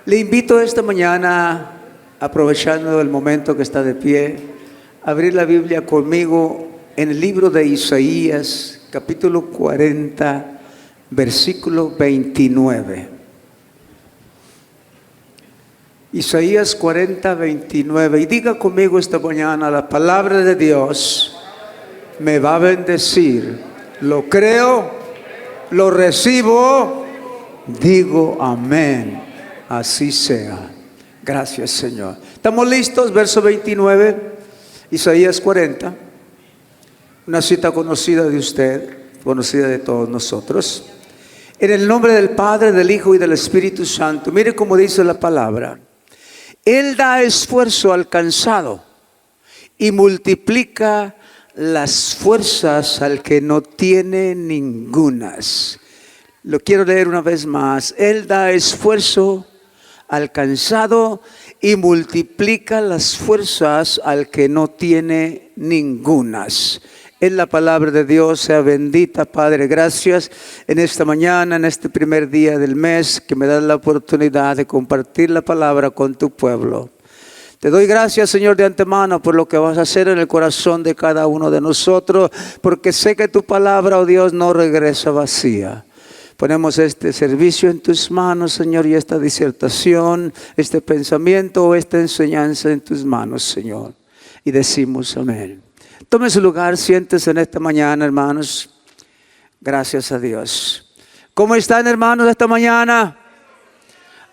Le invito esta mañana, aprovechando el momento que está de pie, a abrir la Biblia conmigo en el libro de Isaías, capítulo 40, versículo 29. Isaías 40, 29. Y diga conmigo esta mañana: la palabra de Dios me va a bendecir. Lo creo, lo recibo, digo amén. Así sea. Gracias, Señor. ¿Estamos listos? Verso 29, Isaías 40. Una cita conocida de usted, conocida de todos nosotros. En el nombre del Padre, del Hijo y del Espíritu Santo. Mire cómo dice la palabra. Él da esfuerzo al cansado y multiplica las fuerzas al que no tiene ningunas. Lo quiero leer una vez más. Él da esfuerzo al cansado y multiplica las fuerzas al que no tiene ningunas. Es la palabra de Dios. Sea bendita, Padre. Gracias en esta mañana, en este primer día del mes, que me das la oportunidad de compartir la palabra con tu pueblo. Te doy gracias, Señor, de antemano por lo que vas a hacer en el corazón de cada uno de nosotros, porque sé que tu palabra, oh Dios, no regresa vacía. Ponemos este servicio en tus manos, Señor, y esta disertación, este pensamiento o esta enseñanza en tus manos, Señor. Y decimos amén. Tome su lugar, siéntese en esta mañana, hermanos. Gracias a Dios. ¿Cómo están, hermanos, esta mañana?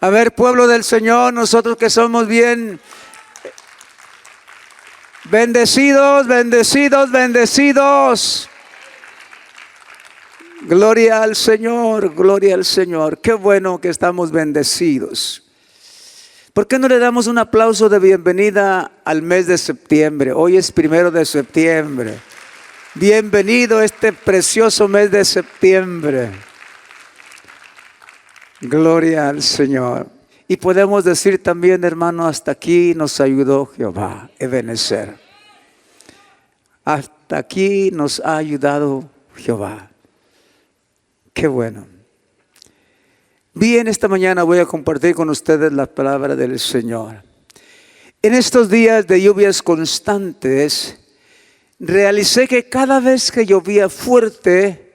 A ver, pueblo del Señor, nosotros que somos bien bendecidos, bendecidos, bendecidos. Gloria al Señor, gloria al Señor. Qué bueno que estamos bendecidos. ¿Por qué no le damos un aplauso de bienvenida al mes de septiembre? Hoy es 1 de septiembre. Bienvenido a este precioso mes de septiembre. Gloria al Señor. Y podemos decir también, hermano, hasta aquí nos ayudó Jehová, Ebenezer. Hasta aquí nos ha ayudado Jehová. Qué bueno. Bien, esta mañana voy a compartir con ustedes la palabra del Señor. En estos días de lluvias constantes, realicé que cada vez que llovía fuerte,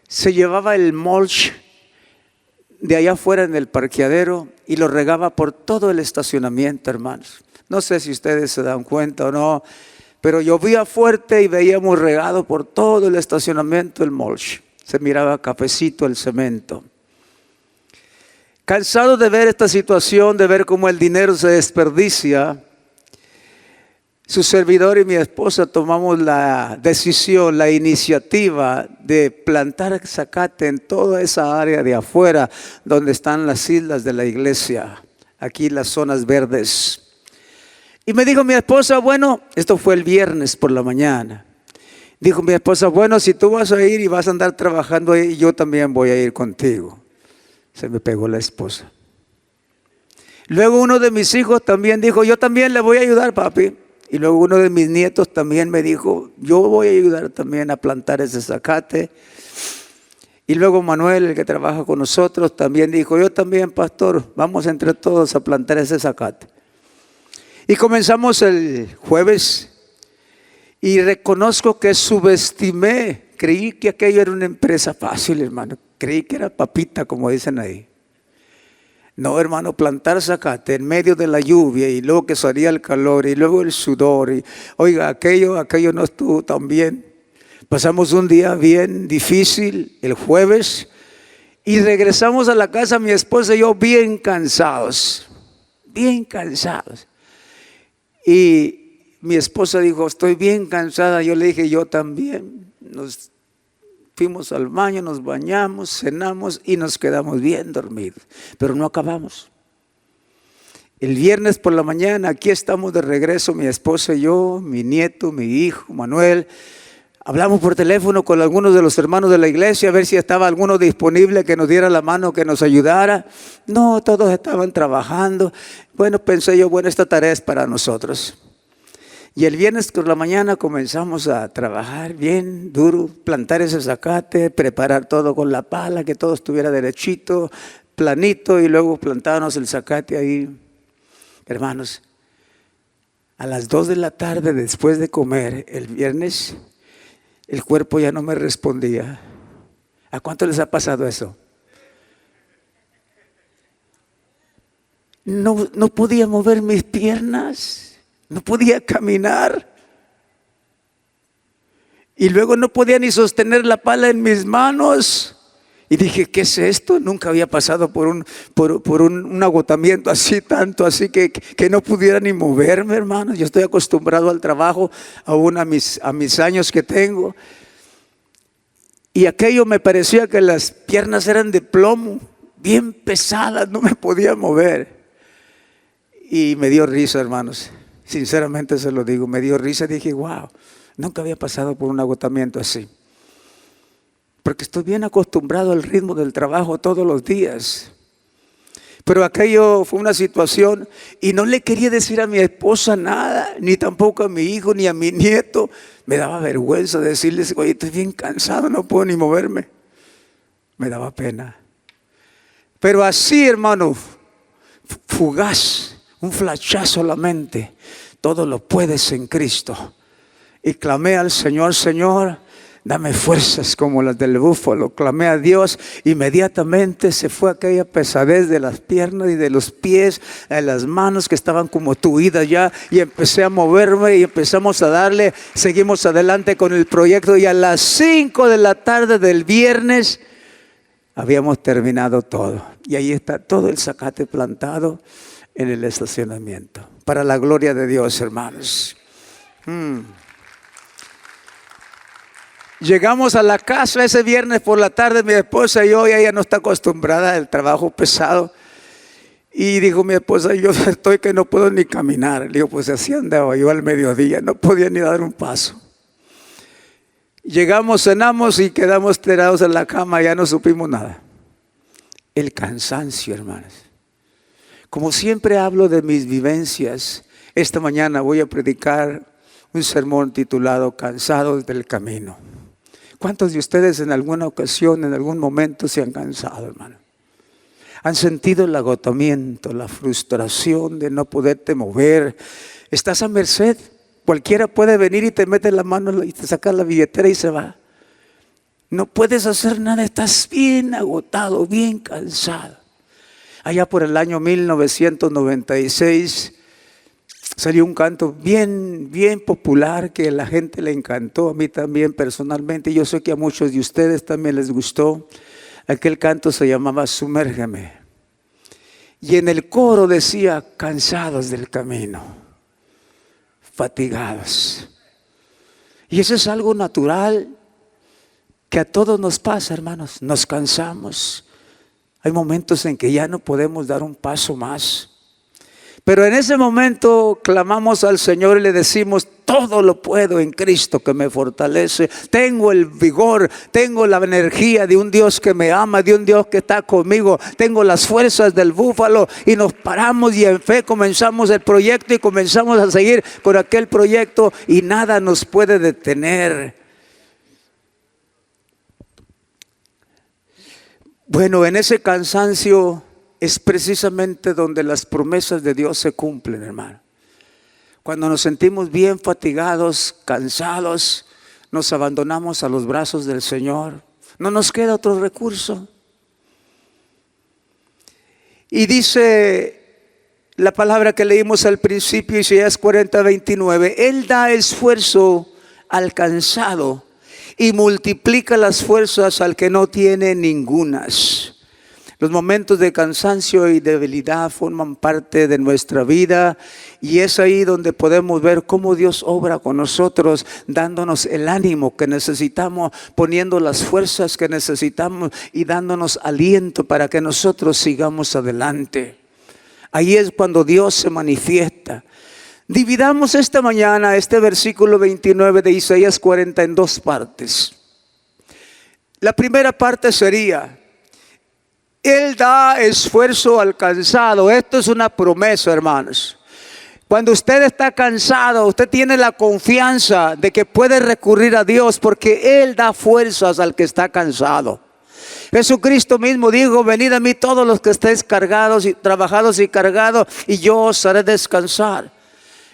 se llevaba el mulch de allá afuera en el parqueadero y lo regaba por todo el estacionamiento, hermanos. No sé si ustedes se dan cuenta o no, pero llovía fuerte y veíamos regado por todo el estacionamiento el mulch. Se miraba cafecito el cemento. Cansado de ver esta situación, de ver cómo el dinero se desperdicia, su servidor y mi esposa tomamos la decisión, la iniciativa de plantar zacate en toda esa área de afuera donde están las islas de la iglesia, aquí las zonas verdes. Y me dijo mi esposa, bueno, esto fue el viernes por la mañana. Dijo mi esposa, bueno, si tú vas a ir y vas a andar trabajando ahí, yo también voy a ir contigo. Se me pegó la esposa. Luego uno de mis hijos también dijo, yo también le voy a ayudar, papi. Y luego uno de mis nietos también me dijo, yo voy a ayudar también a plantar ese zacate. Y luego Manuel, el que trabaja con nosotros, también dijo, yo también, pastor, vamos entre todos a plantar ese zacate. Y comenzamos el jueves. Y reconozco que subestimé, creí que aquello era una empresa fácil, hermano. Creí que era papita, como dicen ahí. No, hermano, plantar zacate en medio de la lluvia y luego que salía el calor y luego el sudor. Y, oiga, aquello no estuvo tan bien. Pasamos un día bien difícil el jueves y regresamos a la casa, mi esposa y yo, bien cansados. Bien cansados. Y mi esposa dijo, estoy bien cansada. Yo le dije, yo también. Nos fuimos al baño, nos bañamos, cenamos y nos quedamos bien dormidos. Pero no acabamos. El viernes por la mañana, aquí estamos de regreso, mi esposa y yo, mi nieto, mi hijo, Manuel. Hablamos por teléfono con algunos de los hermanos de la iglesia a ver si estaba alguno disponible que nos diera la mano, que nos ayudara. No, todos estaban trabajando. Bueno, pensé yo, bueno, esta tarea es para nosotros. Y el viernes por la mañana comenzamos a trabajar bien duro, plantar ese zacate, preparar todo con la pala, que todo estuviera derechito, planito y luego plantábamos el zacate ahí. Hermanos, a las 2 de la tarde después de comer el viernes, el cuerpo ya no me respondía. ¿A cuánto les ha pasado eso? No podía mover mis piernas, no podía caminar. Y luego no podía ni sostener la pala en mis manos. Y dije, ¿qué es esto? Nunca había pasado por un agotamiento así, tanto así que no pudiera ni moverme, hermanos. Yo estoy acostumbrado al trabajo, aún a mis años que tengo. Y aquello me parecía que las piernas eran de plomo, bien pesadas, no me podía mover. Y me dio risa, hermanos. Sinceramente se lo digo, me dio risa. Dije, wow, nunca había pasado por un agotamiento así. Porque estoy bien acostumbrado al ritmo del trabajo todos los días. Pero aquello fue una situación y no le quería decir a mi esposa nada, ni tampoco a mi hijo, ni a mi nieto. Me daba vergüenza decirles, oye, estoy bien cansado, no puedo ni moverme. Me daba pena. Pero así, hermano, fugaz, un flachazo a la mente, todo lo puedes en Cristo. Y clamé al Señor, Señor, dame fuerzas como las del búfalo. Clamé a Dios, inmediatamente se fue aquella pesadez de las piernas y de los pies, de las manos que estaban como tuidas ya, y empecé a moverme y empezamos a darle. Seguimos adelante con el proyecto y a las 5 de la tarde del viernes habíamos terminado todo. Y ahí está todo el zacate plantado en el estacionamiento. Para la gloria de Dios, hermanos. Llegamos a la casa ese viernes por la tarde, mi esposa y yo, y ella no está acostumbrada al trabajo pesado. Y dijo mi esposa, yo estoy que no puedo ni caminar. Le digo, pues así andaba yo al mediodía, no podía ni dar un paso. Llegamos, cenamos y quedamos tirados en la cama, ya no supimos nada. El cansancio, hermanos. Como siempre hablo de mis vivencias, esta mañana voy a predicar un sermón titulado Cansados del Camino. ¿Cuántos de ustedes en alguna ocasión, en algún momento se han cansado, hermano? Han sentido el agotamiento, la frustración de no poderte mover. Estás a merced. Cualquiera puede venir y te mete la mano y te saca la billetera y se va. No puedes hacer nada, estás bien agotado, bien cansado. Allá por el año 1996 salió un canto bien popular que a la gente le encantó, a mí también personalmente. Yo sé que a muchos de ustedes también les gustó. Aquel canto se llamaba Sumérgeme. Y en el coro decía, cansados del camino, fatigados. Y eso es algo natural que a todos nos pasa, hermanos. Nos cansamos. Hay momentos en que ya no podemos dar un paso más. Pero en ese momento clamamos al Señor y le decimos, todo lo puedo en Cristo que me fortalece. Tengo el vigor, tengo la energía de un Dios que me ama, de un Dios que está conmigo. Tengo las fuerzas del búfalo y nos paramos y en fe comenzamos el proyecto y comenzamos a seguir con aquel proyecto y nada nos puede detener. Bueno, en ese cansancio es precisamente donde las promesas de Dios se cumplen, hermano. Cuando nos sentimos bien fatigados, cansados, nos abandonamos a los brazos del Señor. No nos queda otro recurso. Y dice la palabra que leímos al principio, Isaías 40:29, Él da esfuerzo al cansado y multiplica las fuerzas al que no tiene ningunas. Los momentos de cansancio y debilidad forman parte de nuestra vida y es ahí donde podemos ver cómo Dios obra con nosotros, dándonos el ánimo que necesitamos, poniendo las fuerzas que necesitamos y dándonos aliento para que nosotros sigamos adelante. Ahí es cuando Dios se manifiesta. Dividamos esta mañana este versículo 29 de Isaías 40 en dos partes. La primera parte sería: Él da esfuerzo al cansado. Esto es una promesa, hermanos. Cuando usted está cansado, usted tiene la confianza de que puede recurrir a Dios porque Él da fuerzas al que está cansado. Jesucristo mismo dijo: venid a mí todos los que estéis cargados y trabajados y cargados, y yo os haré descansar.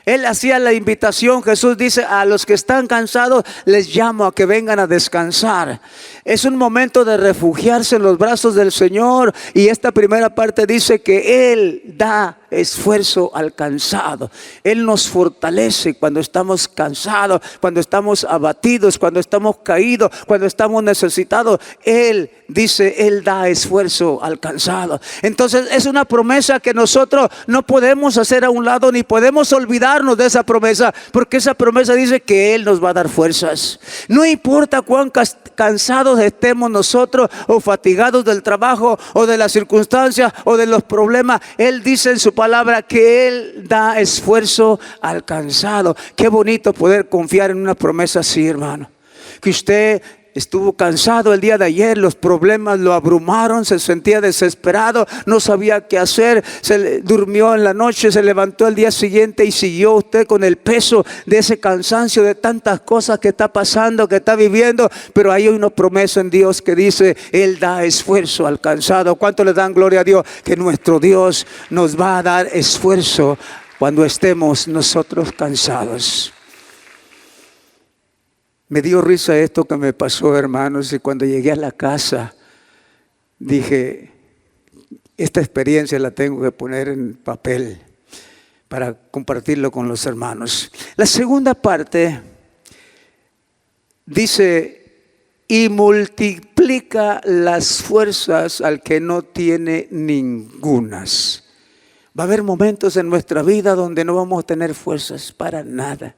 Él hacía la invitación. Jesús dice: a los que están cansados les llamo a que vengan a descansar. Es un momento de refugiarse en los brazos del Señor. Y esta primera parte dice que Él da esfuerzo al cansado. Él nos fortalece cuando estamos cansados, cuando estamos abatidos, cuando estamos caídos, cuando estamos necesitados. Él dice: Él da esfuerzo al cansado. Entonces es una promesa que nosotros no podemos hacer a un lado, ni podemos olvidarnos de esa promesa, porque esa promesa dice que Él nos va a dar fuerzas. No importa cuán cansados estemos nosotros, o fatigados del trabajo, o de las circunstancias, o de los problemas, Él dice en su palabra que Él da esfuerzo al cansado. Qué bonito poder confiar en una promesa así, hermano. Que usted estuvo cansado el día de ayer, los problemas lo abrumaron, se sentía desesperado, no sabía qué hacer, durmió en la noche, se levantó el día siguiente y siguió usted con el peso de ese cansancio, de tantas cosas que está pasando, que está viviendo. Pero hay una promesa en Dios que dice: Él da esfuerzo al cansado. ¿Cuánto le dan gloria a Dios? Que nuestro Dios nos va a dar esfuerzo cuando estemos nosotros cansados. Me dio risa esto que me pasó, hermanos, y cuando llegué a la casa dije: esta experiencia la tengo que poner en papel para compartirlo con los hermanos. La segunda parte dice: y multiplica las fuerzas al que no tiene ningunas. Va a haber momentos en nuestra vida donde no vamos a tener fuerzas para nada.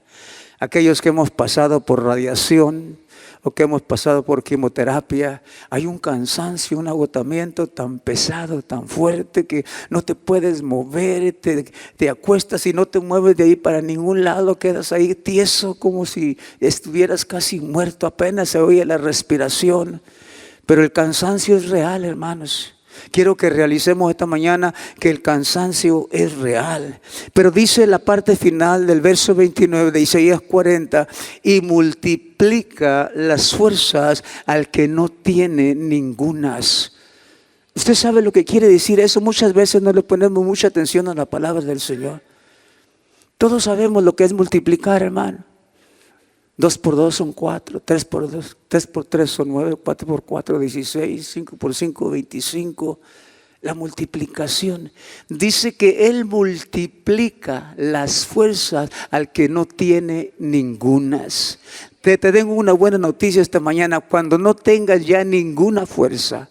Aquellos que hemos pasado por radiación o que hemos pasado por quimioterapia, hay un cansancio, un agotamiento tan pesado, tan fuerte, que no te puedes mover, te acuestas y no te mueves de ahí para ningún lado, quedas ahí tieso como si estuvieras casi muerto, apenas se oye la respiración. Pero el cansancio es real, hermanos. Quiero que realicemos esta mañana que el cansancio es real. Pero dice la parte final del verso 29 de Isaías 40: y multiplica las fuerzas al que no tiene ningunas. ¿Usted sabe lo que quiere decir eso? Muchas veces no le ponemos mucha atención a la palabra del Señor. Todos sabemos lo que es multiplicar, hermano. 2 por 2 son 4, 3 por 3 son 9, 4 por 4, 16, 5 por 5, 25. La multiplicación. Dice que Él multiplica las fuerzas al que no tiene ningunas. Te tengo una buena noticia esta mañana. Cuando no tengas ya ninguna fuerza,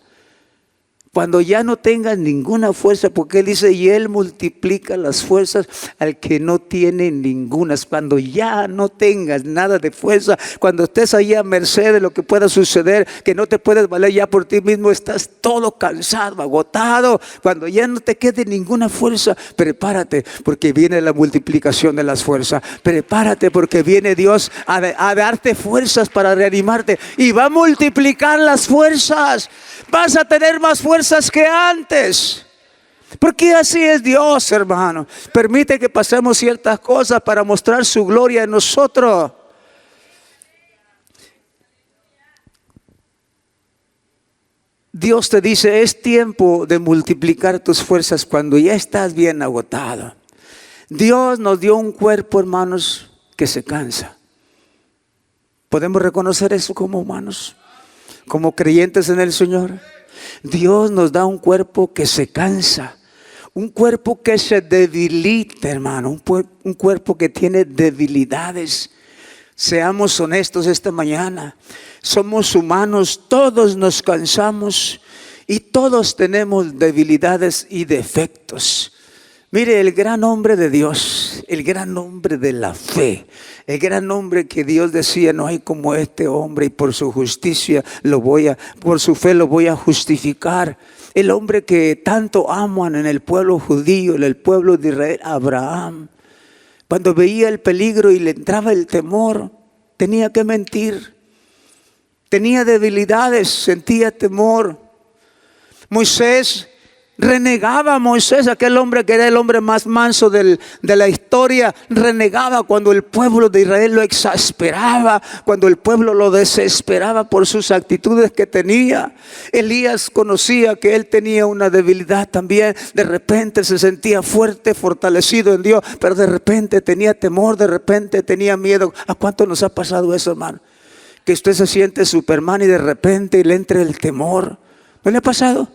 cuando ya no tengas ninguna fuerza, porque Él dice: y Él multiplica las fuerzas al que no tiene ningunas. Cuando ya no tengas nada de fuerza, cuando estés ahí a merced de lo que pueda suceder, que no te puedes valer ya por ti mismo, estás todo cansado, agotado, cuando ya no te quede ninguna fuerza, prepárate, porque viene la multiplicación de las fuerzas. Prepárate, porque viene Dios a darte fuerzas para reanimarte, y va a multiplicar las fuerzas. Vas a tener más fuerzas que antes. Porque así es Dios, hermano. Permite que pasemos ciertas cosas para mostrar su gloria en nosotros. Dios te dice: es tiempo de multiplicar tus fuerzas cuando ya estás bien agotado. Dios nos dio un cuerpo, hermanos, que se cansa. ¿Podemos reconocer eso como humanos? Como creyentes en el Señor. Dios nos da un cuerpo que se cansa, un cuerpo que se debilita, hermano, un cuerpo que tiene debilidades. Seamos honestos esta mañana. Somos humanos, todos nos cansamos y todos tenemos debilidades y defectos. Mire, el gran hombre de Dios, el gran hombre de la fe, el gran hombre que Dios decía: no hay como este hombre, y por su justicia por su fe lo voy a justificar. El hombre que tanto aman en el pueblo judío, en el pueblo de Israel, Abraham. Cuando veía el peligro y le entraba el temor, tenía que mentir. Tenía debilidades, sentía temor. Moisés Renegaba a Moisés, aquel hombre que era el hombre más manso de la historia. Renegaba cuando el pueblo de Israel lo exasperaba, cuando el pueblo lo desesperaba por sus actitudes que tenía. Elías conocía que él tenía una debilidad también. De repente se sentía fuerte, fortalecido en Dios, pero de repente tenía temor, de repente tenía miedo. ¿A cuánto nos ha pasado eso, hermano? Que usted se siente Superman y de repente le entra el temor. ¿No le ha pasado?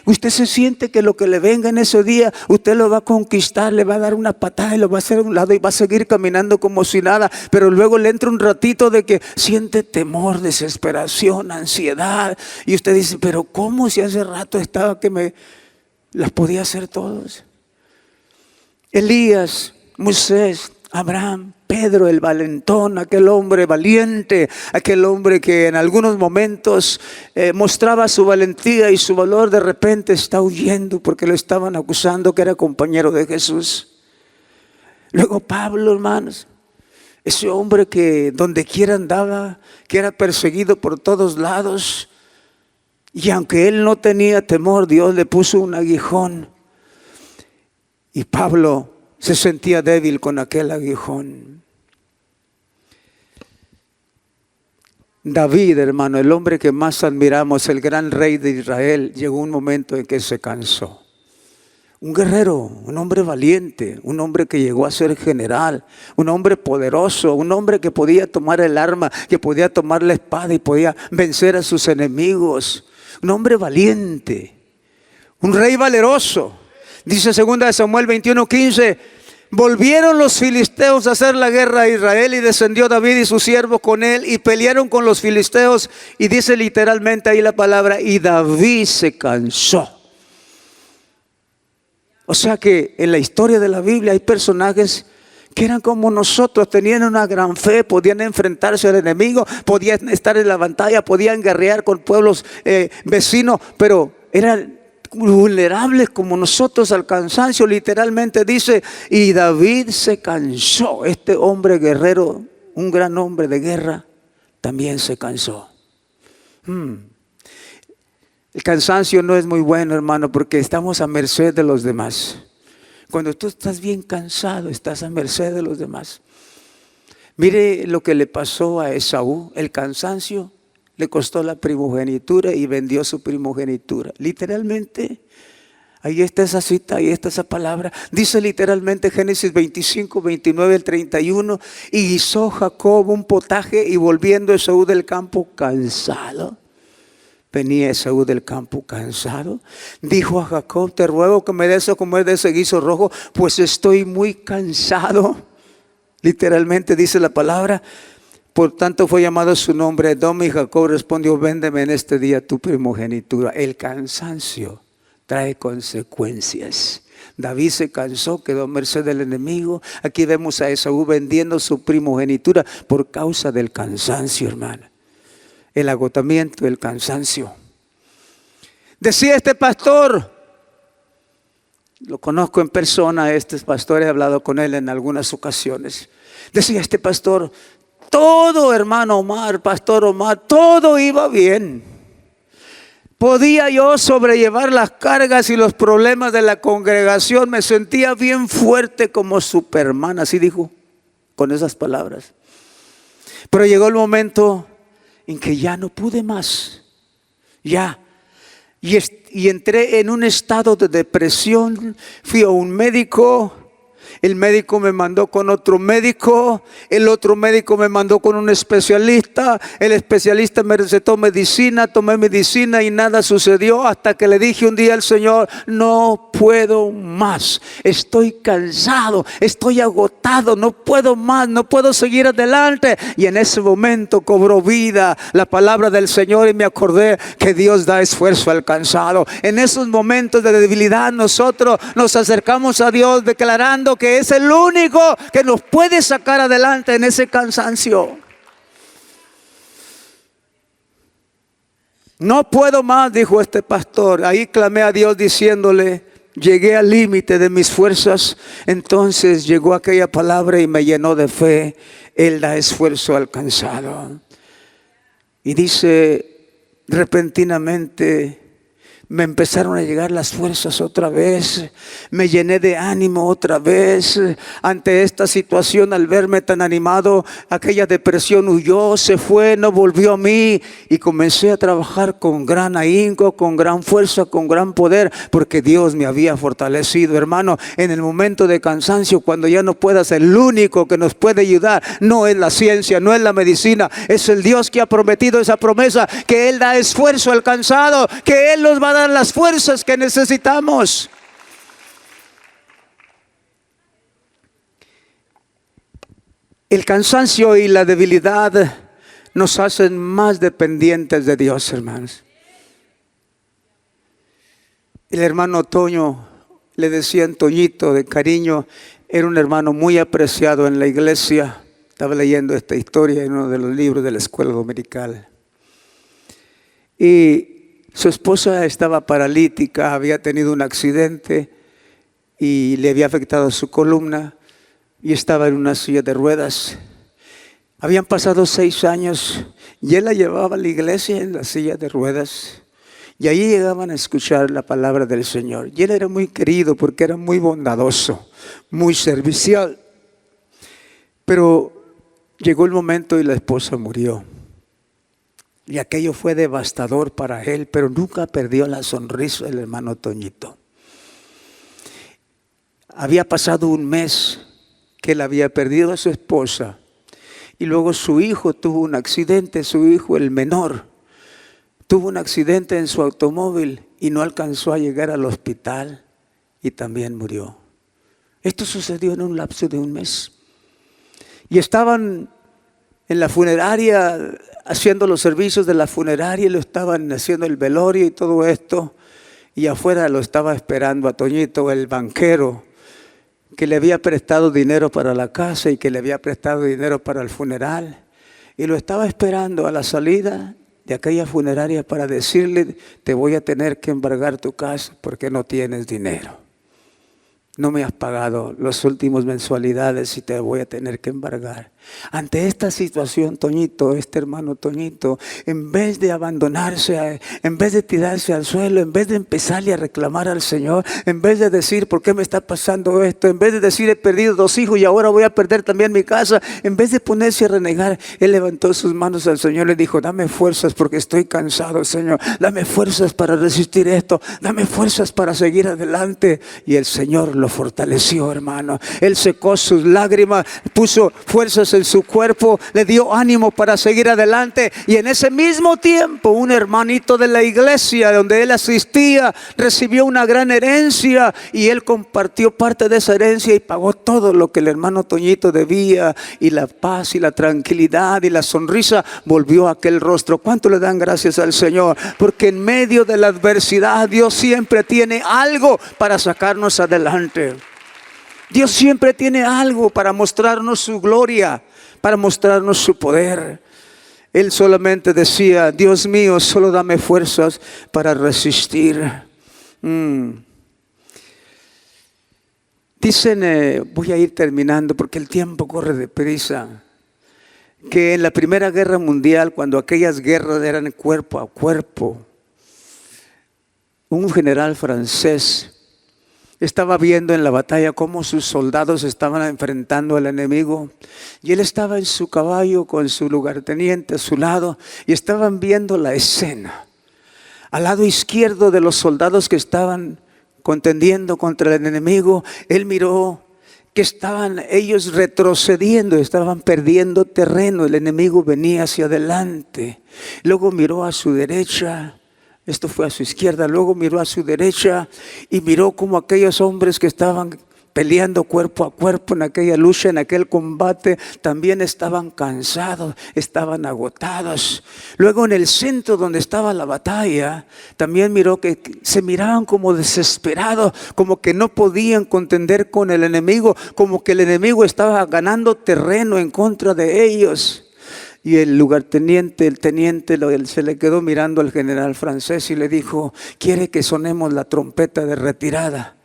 Usted se siente que lo que le venga en ese día, usted lo va a conquistar, le va a dar una patada y lo va a hacer a un lado y va a seguir caminando como si nada. Pero luego le entra un ratito de que siente temor, desesperación, ansiedad. Y usted dice, pero ¿cómo si hace rato estaba que me las podía hacer todos? Elías, Moisés, Abraham, Pedro el valentón, aquel hombre valiente, aquel hombre que en algunos momentos mostraba su valentía y su valor, de repente está huyendo porque lo estaban acusando que era compañero de Jesús. Luego Pablo, hermanos, ese hombre que donde quiera andaba, que era perseguido por todos lados, y aunque él no tenía temor, Dios le puso un aguijón y Pablo se sentía débil con aquel aguijón. David, hermano, el hombre que más admiramos, el gran rey de Israel, llegó un momento en que se cansó. Un guerrero, un hombre valiente, un hombre que llegó a ser general, un hombre poderoso, un hombre que podía tomar el arma, que podía tomar la espada y podía vencer a sus enemigos. Un hombre valiente, un rey valeroso. Dice 2 Samuel 21:15, volvieron los filisteos a hacer la guerra a Israel y descendió David y sus siervos con él y pelearon con los filisteos. Y dice literalmente ahí la palabra, y David se cansó. O sea que en la historia de la Biblia hay personajes que eran como nosotros, tenían una gran fe, podían enfrentarse al enemigo, podían estar en la batalla, podían guerrear con pueblos vecinos, pero eran vulnerables como nosotros al cansancio. Literalmente dice, y David se cansó. Este hombre guerrero, un gran hombre de guerra, también se cansó. El cansancio no es muy bueno, hermano, porque estamos a merced de los demás. Cuando tú estás bien cansado, estás a merced de los demás. Mire lo que le pasó a Esaú. El cansancio le costó la primogenitura y vendió su primogenitura. Literalmente, ahí está esa cita, ahí está esa palabra. Dice literalmente Génesis 25, 29 al 31. Y guisó Jacob un potaje y volviendo Esaú del campo cansado. Venía Esaú del campo cansado. Dijo a Jacob, te ruego que me des a comer de ese guiso rojo, pues estoy muy cansado. Literalmente dice la palabra. Por tanto fue llamado su nombre Edom, y Jacob respondió, véndeme en este día tu primogenitura. El cansancio trae consecuencias. David se cansó, quedó a merced del enemigo. Aquí vemos a Esaú vendiendo su primogenitura por causa del cansancio, hermano. El agotamiento, el cansancio. Decía este pastor, lo conozco en persona, este pastor, he hablado con él en algunas ocasiones. Decía este pastor, todo, hermano Omar, pastor Omar, todo iba bien. Podía yo sobrellevar las cargas y los problemas de la congregación. Me sentía bien fuerte como Superman, así dijo, con esas palabras. Pero llegó el momento en que ya no pude más. Ya. Y entré en un estado de depresión. Fui a un médico. El médico me mandó con otro médico, el otro médico me mandó con un especialista, el especialista me recetó medicina, tomé medicina y nada sucedió hasta que le dije un día al Señor, no puedo más, estoy cansado, estoy agotado, no puedo más, no puedo seguir adelante. Y en ese momento cobró vida la palabra del Señor y me acordé que Dios da esfuerzo al cansado. En esos momentos de debilidad nosotros nos acercamos a Dios declarando que es el único que nos puede sacar adelante en ese cansancio. No puedo más, dijo este pastor. Ahí clamé a Dios diciéndole, llegué al límite de mis fuerzas. Entonces llegó aquella palabra y me llenó de fe. Él da esfuerzo al cansado. Y dice, repentinamente me empezaron a llegar las fuerzas otra vez, me llené de ánimo otra vez. Ante esta situación, al verme tan animado, aquella depresión huyó, se fue, no volvió a mí, y comencé a trabajar con gran ahínco, con gran fuerza, con gran poder, porque Dios me había fortalecido. Hermano, en el momento de cansancio, cuando ya no puedas, el único que nos puede ayudar no es la ciencia, no es la medicina, es el Dios que ha prometido esa promesa, que Él da esfuerzo al cansado, que Él nos va a dar las fuerzas que necesitamos. El cansancio y la debilidad nos hacen más dependientes de Dios, hermanos. El hermano Toño, le decían Toñito de cariño, era un hermano muy apreciado en la iglesia. Estaba leyendo esta historia en uno de los libros de la escuela dominical. Y su esposa estaba paralítica, había tenido un accidente y le había afectado su columna y estaba en una silla de ruedas. Habían pasado 6 años y él la llevaba a la iglesia en la silla de ruedas. Y allí llegaban a escuchar la palabra del Señor. Y él era muy querido porque era muy bondadoso, muy servicial. Pero llegó el momento y la esposa murió. Y aquello fue devastador para él, pero nunca perdió la sonrisa del hermano Toñito. Había pasado un mes que él había perdido a su esposa. Y luego su hijo tuvo un accidente, su hijo el menor. Tuvo un accidente en su automóvil y no alcanzó a llegar al hospital y también murió. Esto sucedió en un lapso de un mes. Y estaban en la funeraria haciendo los servicios de la funeraria, y lo estaban haciendo el velorio y todo esto. Y afuera lo estaba esperando a Toñito, el banquero, que le había prestado dinero para la casa y que le había prestado dinero para el funeral. Y lo estaba esperando a la salida de aquella funeraria para decirle: te voy a tener que embargar tu casa porque no tienes dinero. No me has pagado las últimas mensualidades y te voy a tener que embargar. Ante esta situación, Toñito, este hermano Toñito, en vez de abandonarse, en vez de tirarse al suelo, en vez de empezarle a reclamar al Señor, en vez de decir: ¿por qué me está pasando esto? En vez de decir: he perdido 2 hijos y ahora voy a perder también mi casa. En vez de ponerse a renegar, él levantó sus manos al Señor y le dijo: dame fuerzas porque estoy cansado, Señor. Dame fuerzas para resistir esto. Dame fuerzas para seguir adelante. Y el Señor lo fortaleció, hermano. Él secó sus lágrimas, puso fuerzas en su cuerpo, le dio ánimo para seguir adelante. Y en ese mismo tiempo, un hermanito de la iglesia donde él asistía recibió una gran herencia, y él compartió parte de esa herencia y pagó todo lo que el hermano Toñito debía. Y la paz y la tranquilidad y la sonrisa volvió a aquel rostro. ¿Cuánto le dan gracias al Señor? Porque en medio de la adversidad, Dios siempre tiene algo para sacarnos adelante. Dios siempre tiene algo para mostrarnos su gloria, para mostrarnos su poder. Él solamente decía: Dios mío, solo dame fuerzas para resistir. Dicen, voy a ir terminando porque el tiempo corre deprisa, que en la Primera Guerra Mundial, cuando aquellas guerras eran cuerpo a cuerpo, un general francés estaba viendo en la batalla cómo sus soldados estaban enfrentando al enemigo, y él estaba en su caballo con su lugarteniente a su lado y estaban viendo la escena. Al lado izquierdo de los soldados que estaban contendiendo contra el enemigo, él miró que estaban ellos retrocediendo, estaban perdiendo terreno, el enemigo venía hacia adelante. Luego miró a su derecha. Esto fue a su izquierda. Luego miró a su derecha y miró como aquellos hombres que estaban peleando cuerpo a cuerpo en aquella lucha, en aquel combate, también estaban cansados, estaban agotados. Luego en el centro donde estaba la batalla, también miró que se miraban como desesperados, como que no podían contender con el enemigo, como que el enemigo estaba ganando terreno en contra de ellos. Y el lugarteniente, el teniente, se le quedó mirando al general francés y le dijo: quiere que sonemos la trompeta de retirada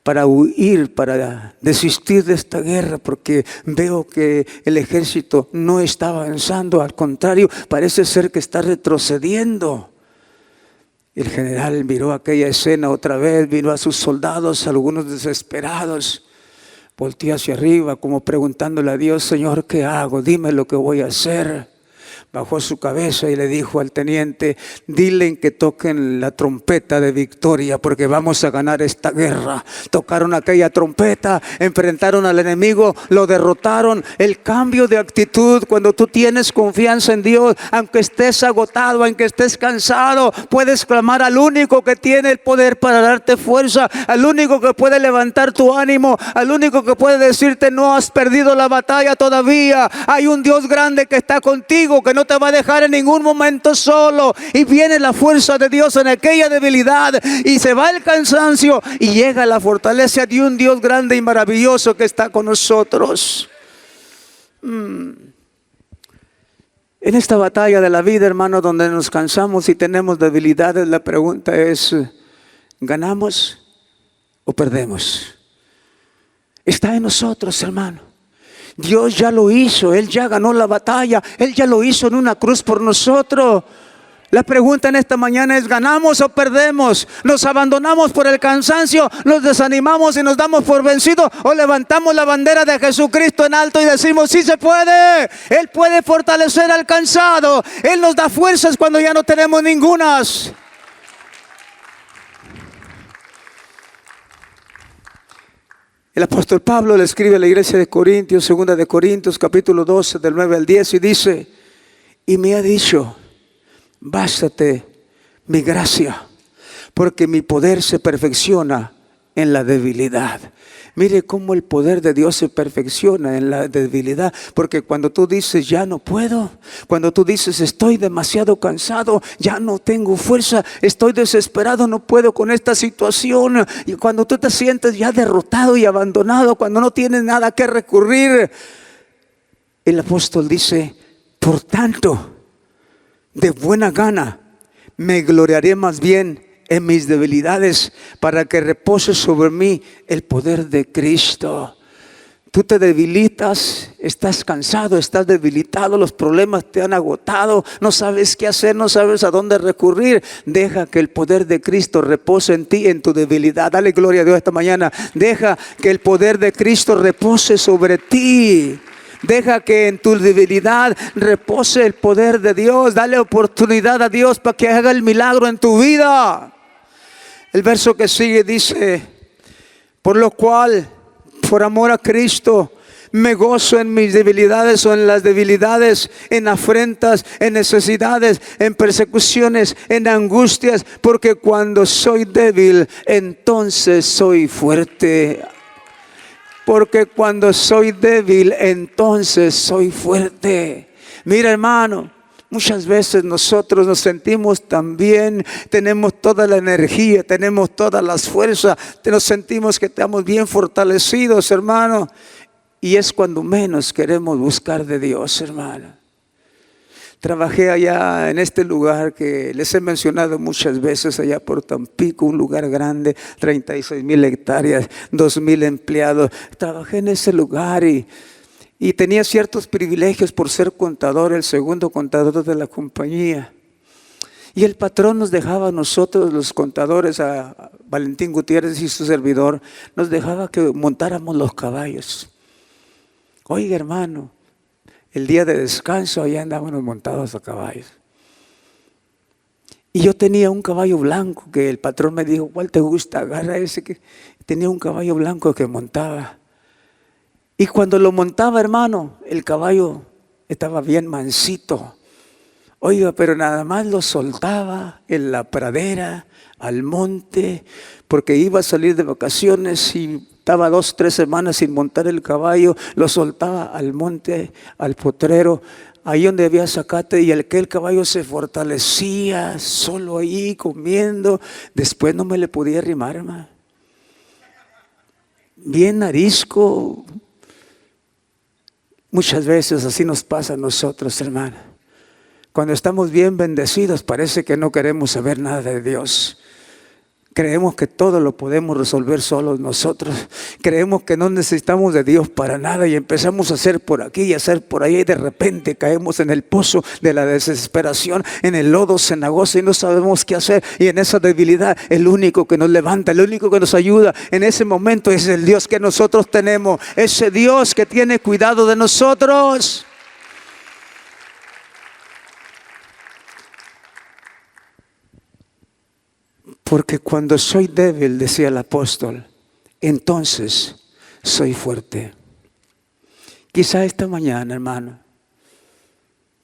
para huir, para desistir de esta guerra, porque veo que el ejército no está avanzando, al contrario, parece ser que está retrocediendo. El general miró aquella escena otra vez, miró a sus soldados, algunos desesperados. Volteó hacia arriba como preguntándole a Dios: Señor, ¿qué hago? Dime lo que voy a hacer. Bajó su cabeza y le dijo al teniente: dile que toquen la trompeta de victoria, porque vamos a ganar esta guerra. Tocaron aquella trompeta, enfrentaron al enemigo, lo derrotaron. El cambio de actitud cuando tú tienes confianza en Dios, aunque estés agotado, aunque estés cansado, puedes clamar al único que tiene el poder para darte fuerza, al único que puede levantar tu ánimo, al único que puede decirte: no has perdido la batalla todavía. Hay un Dios grande que está contigo, que no te va a dejar en ningún momento solo. Y viene la fuerza de Dios en aquella debilidad, y se va el cansancio, y llega la fortaleza de un Dios grande y maravilloso que está con nosotros. En esta batalla de la vida, hermano, donde nos cansamos y tenemos debilidades, la pregunta es: ¿ganamos o perdemos? Está en nosotros, hermano. Dios ya lo hizo, Él ya ganó la batalla, Él ya lo hizo en una cruz por nosotros. La pregunta en esta mañana es: ¿ganamos o perdemos? ¿Nos abandonamos por el cansancio? ¿Nos desanimamos y nos damos por vencidos? ¿O levantamos la bandera de Jesucristo en alto y decimos: sí se puede? Él puede fortalecer al cansado, Él nos da fuerzas cuando ya no tenemos ningunas. El apóstol Pablo le escribe a la iglesia de Corintios, 2 de Corintios, capítulo 12, del 9 al 10, y dice: y me ha dicho: bástate mi gracia, porque mi poder se perfecciona en la debilidad. Mire cómo el poder de Dios se perfecciona en la debilidad. Porque cuando tú dices: ya no puedo, cuando tú dices: estoy demasiado cansado, ya no tengo fuerza, estoy desesperado, no puedo con esta situación, y cuando tú te sientes ya derrotado y abandonado, cuando no tienes nada que recurrir, el apóstol dice: por tanto, de buena gana me gloriaré más bien en mis debilidades, para que repose sobre mí el poder de Cristo. Tú te debilitas, estás cansado, estás debilitado, los problemas te han agotado, no sabes qué hacer, no sabes a dónde recurrir. Deja que el poder de Cristo repose en ti, en tu debilidad. Dale gloria a Dios esta mañana. Deja que el poder de Cristo repose sobre ti. Deja que en tu debilidad repose el poder de Dios. Dale oportunidad a Dios para que haga el milagro en tu vida. El verso que sigue dice: por lo cual, por amor a Cristo, me gozo en mis debilidades o en las debilidades, en afrentas, en necesidades, en persecuciones, en angustias, porque cuando soy débil, entonces soy fuerte. Porque cuando soy débil, entonces soy fuerte. Mira, hermano, muchas veces nosotros nos sentimos tan bien, tenemos toda la energía, tenemos todas las fuerzas, nos sentimos que estamos bien fortalecidos, hermano. Y es cuando menos queremos buscar de Dios, hermano. Trabajé allá en este lugar que les he mencionado muchas veces, allá por Tampico, un lugar grande, 36,000 hectáreas, 2,000 empleados. Trabajé en ese lugar y tenía ciertos privilegios por ser contador, el segundo contador de la compañía. Y el patrón nos dejaba a nosotros, los contadores, a Valentín Gutiérrez y su servidor, nos dejaba que montáramos los caballos. Oiga, hermano, el día de descanso allá andábamos montados a caballos. Y yo tenía un caballo blanco que el patrón me dijo: ¿cuál te gusta? Agarra ese. Que tenía un caballo blanco que montaba. Y cuando lo montaba, hermano, el caballo estaba bien mansito. Oiga, pero nada más lo soltaba en la pradera, al monte, porque iba a salir de vacaciones y estaba 2 o 3 semanas sin montar el caballo. Lo soltaba al monte, al potrero, ahí donde había zacate, y el caballo se fortalecía solo ahí comiendo. Después no me le podía arrimar, hermano. Bien arisco. Muchas veces así nos pasa a nosotros, hermano. Cuando estamos bien bendecidos, parece que no queremos saber nada de Dios. Creemos que todo lo podemos resolver solos nosotros. Creemos que no necesitamos de Dios para nada y empezamos a hacer por aquí y a hacer por allá y de repente caemos en el pozo de la desesperación, en el lodo cenagoso y no sabemos qué hacer. Y en esa debilidad el único que nos levanta, el único que nos ayuda en ese momento es el Dios que nosotros tenemos. Ese Dios que tiene cuidado de nosotros. Porque cuando soy débil, decía el apóstol, entonces soy fuerte. Quizá esta mañana, hermano,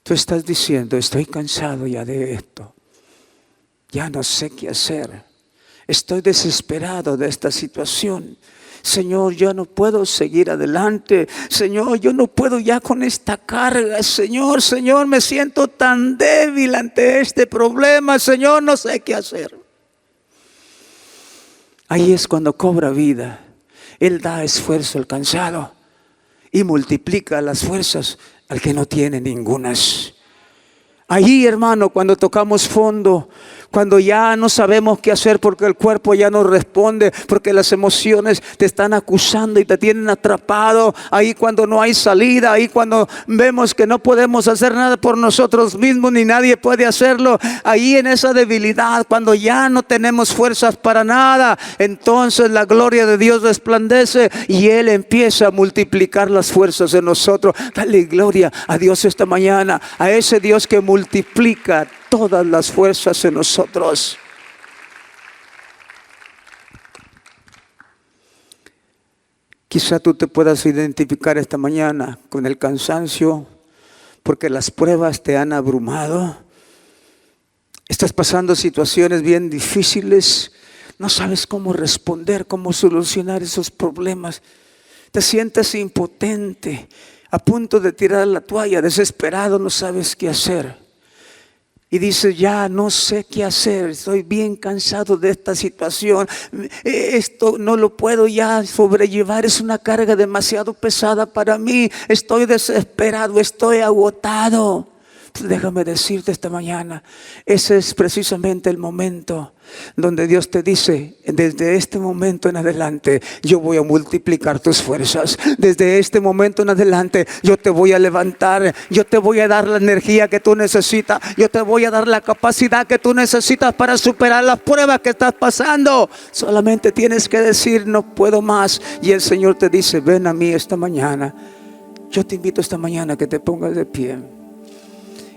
tú estás diciendo, estoy cansado ya de esto. Ya no sé qué hacer. Estoy desesperado de esta situación. Señor, yo no puedo seguir adelante. Señor, yo no puedo ya con esta carga. Señor, me siento tan débil ante este problema. Señor, no sé qué hacer. Ahí es cuando cobra vida. Él da esfuerzo al cansado y multiplica las fuerzas al que no tiene ningunas. Ahí, hermano, cuando tocamos fondo, cuando ya no sabemos qué hacer porque el cuerpo ya no responde, porque las emociones te están acusando y te tienen atrapado. Ahí cuando no hay salida, ahí cuando vemos que no podemos hacer nada por nosotros mismos ni nadie puede hacerlo. Ahí en esa debilidad, cuando ya no tenemos fuerzas para nada, entonces la gloria de Dios resplandece y Él empieza a multiplicar las fuerzas en nosotros. Dale gloria a Dios esta mañana, a ese Dios que multiplica todas las fuerzas en nosotros. Quizá tú te puedas identificar esta mañana con el cansancio porque las pruebas te han abrumado. Estás pasando situaciones bien difíciles. No sabes cómo responder, cómo solucionar esos problemas. Te sientes impotente, a punto de tirar la toalla, desesperado, no sabes qué hacer. Y dices, ya no sé qué hacer, estoy bien cansado de esta situación, esto no lo puedo ya sobrellevar, es una carga demasiado pesada para mí, estoy desesperado, estoy agotado. Pues déjame decirte esta mañana, ese es precisamente el momento donde Dios te dice, desde este momento en adelante yo voy a multiplicar tus fuerzas. Desde este momento en adelante yo te voy a levantar, yo te voy a dar la energía que tú necesitas, yo te voy a dar la capacidad que tú necesitas para superar las pruebas que estás pasando. Solamente tienes que decir, no puedo más, y el Señor te dice, ven a mí esta mañana. Yo te invito esta mañana a que te pongas de pie.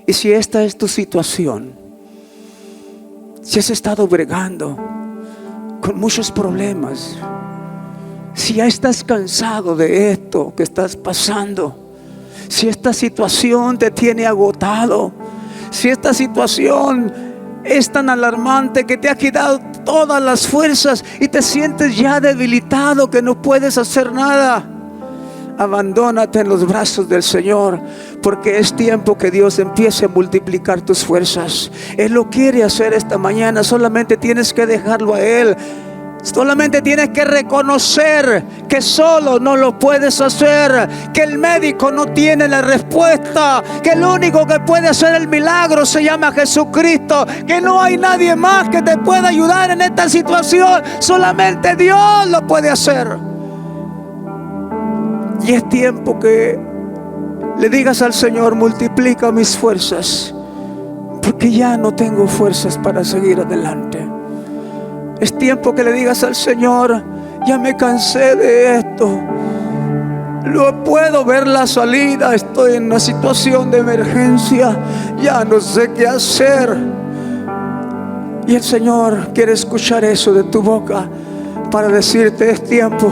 Y si esta es tu situación, si has estado bregando con muchos problemas, si ya estás cansado de esto que estás pasando, si esta situación te tiene agotado, si esta situación es tan alarmante que te ha quitado todas las fuerzas y te sientes ya debilitado que no puedes hacer nada, abandónate en los brazos del Señor, porque es tiempo que Dios empiece a multiplicar tus fuerzas. Él lo quiere hacer esta mañana, solamente tienes que dejarlo a Él. Solamente tienes que reconocer que solo no lo puedes hacer, que el médico no tiene la respuesta, que el único que puede hacer el milagro se llama Jesucristo, que no hay nadie más que te pueda ayudar en esta situación, solamente Dios lo puede hacer. Y es tiempo que le digas al Señor, multiplica mis fuerzas, porque ya no tengo fuerzas para seguir adelante. Es tiempo que le digas al Señor, ya me cansé de esto, no puedo ver la salida, estoy en una situación de emergencia, ya no sé qué hacer. Y el Señor quiere escuchar eso de tu boca para decirte, es tiempo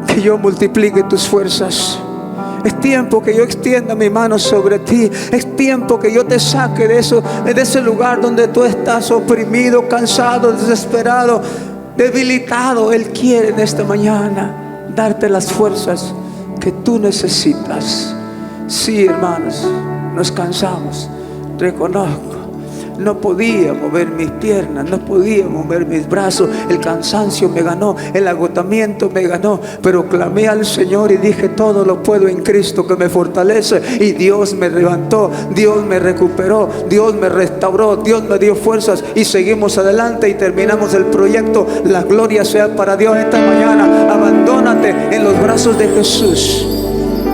que yo multiplique tus fuerzas. Es tiempo que yo extienda mi mano sobre ti. Es tiempo que yo te saque de ese lugar donde tú estás oprimido, cansado, desesperado, debilitado. Él quiere en esta mañana darte las fuerzas que tú necesitas. Sí, hermanos, nos cansamos. Reconozco, no podía mover mis piernas, no podía mover mis brazos. El cansancio me ganó, el agotamiento me ganó, pero clamé al Señor y dije: todo lo puedo en Cristo que me fortalece. Y Dios me levantó, Dios me recuperó, Dios me restauró, Dios me dio fuerzas y seguimos adelante y terminamos el proyecto. La gloria sea para Dios. Esta mañana abandónate en los brazos de Jesús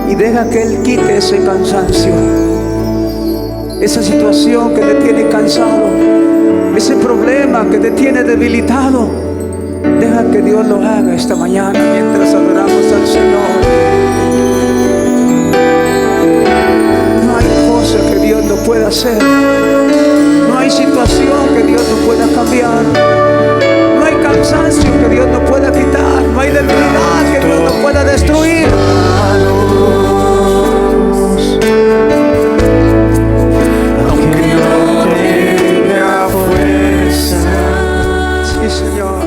y deja que Él quite ese cansancio, esa situación que te tiene cansado, ese problema que te tiene debilitado. Deja que Dios lo haga esta mañana mientras adoramos al Señor. No hay cosa que Dios no pueda hacer, no hay situación que Dios no pueda cambiar, no hay cansancio que Dios no pueda quitar, no hay debilidad que Dios no pueda destruir. Aunque no tenga fuerza, sí, Señor.